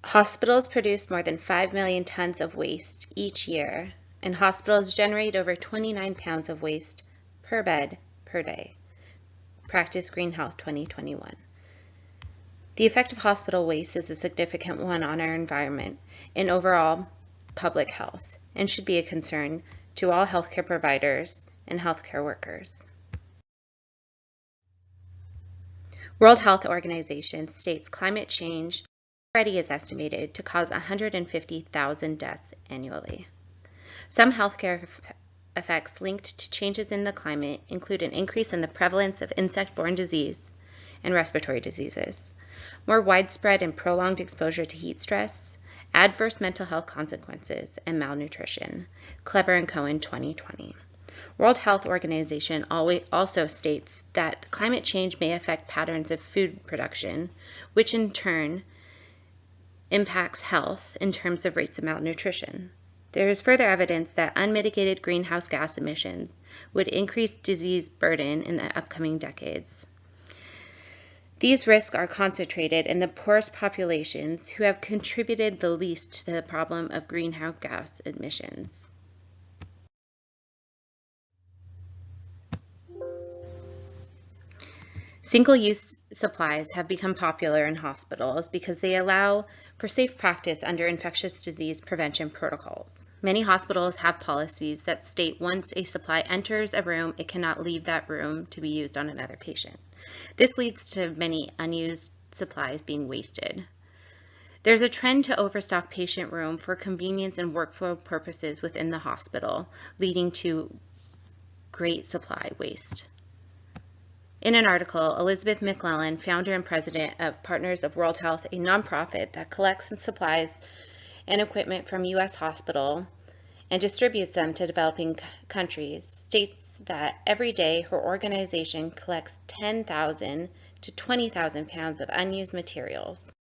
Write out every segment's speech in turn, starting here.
Hospitals produce more than 5 million tons of waste each year, and hospitals generate over 29 pounds of waste per bed per day. Practice Green Health 2021. The effect of hospital waste is a significant one on our environment and overall public health, and should be a concern to all healthcare providers and healthcare workers. World Health Organization states climate change already is estimated to cause 150,000 deaths annually. Some healthcare effects linked to changes in the climate include an increase in the prevalence of insect-borne disease and respiratory diseases, more widespread and prolonged exposure to heat stress, adverse mental health consequences, and malnutrition. Kleber and Cohen 2020. World Health Organization also states that climate change may affect patterns of food production, which in turn impacts health in terms of rates of malnutrition. There is further evidence that unmitigated greenhouse gas emissions would increase disease burden in the upcoming decades. These risks are concentrated in the poorest populations who have contributed the least to the problem of greenhouse gas emissions. Single-use supplies have become popular in hospitals because they allow for safe practice under infectious disease prevention protocols. Many hospitals have policies that state once a supply enters a room, it cannot leave that room to be used on another patient. This leads to many unused supplies being wasted. There's a trend to overstock patient room for convenience and workflow purposes within the hospital, leading to great supply waste. In an article, Elizabeth McClellan, founder and president of Partners of World Health, a nonprofit that collects and supplies and equipment from U.S. hospitals and distributes them to developing countries, states that every day her organization collects 10,000 to 20,000 pounds of unused materials.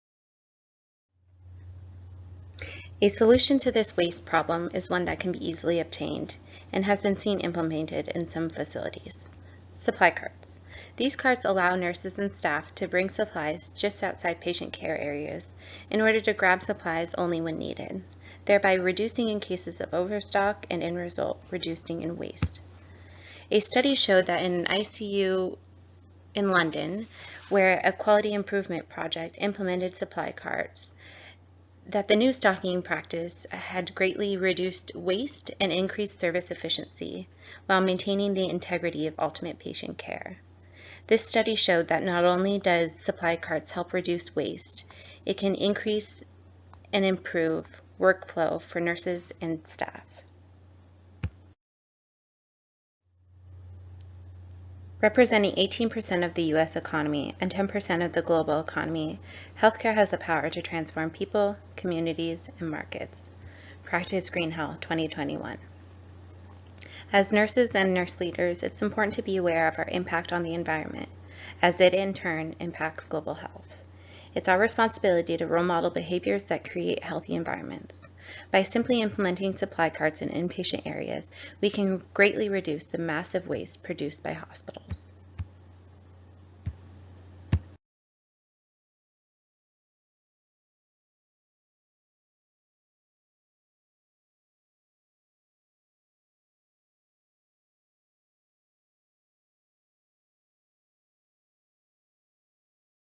A solution to this waste problem is one that can be easily obtained and has been seen implemented in some facilities. Supply carts. These carts allow nurses and staff to bring supplies just outside patient care areas in order to grab supplies only when needed, thereby reducing in cases of overstock and, in result, reducing in waste. A study showed that in an ICU in London, where a quality improvement project implemented supply carts, that the new stocking practice had greatly reduced waste and increased service efficiency while maintaining the integrity of ultimate patient care. This study showed that not only does supply carts help reduce waste, it can increase and improve workflow for nurses and staff. Representing 18% of the U.S. economy and 10% of the global economy, healthcare has the power to transform people, communities, and markets. Practice Green Health 2021. As nurses and nurse leaders, it's important to be aware of our impact on the environment, as it in turn impacts global health. It's our responsibility to role model behaviors that create healthy environments. By simply implementing supply carts in inpatient areas, we can greatly reduce the massive waste produced by hospitals.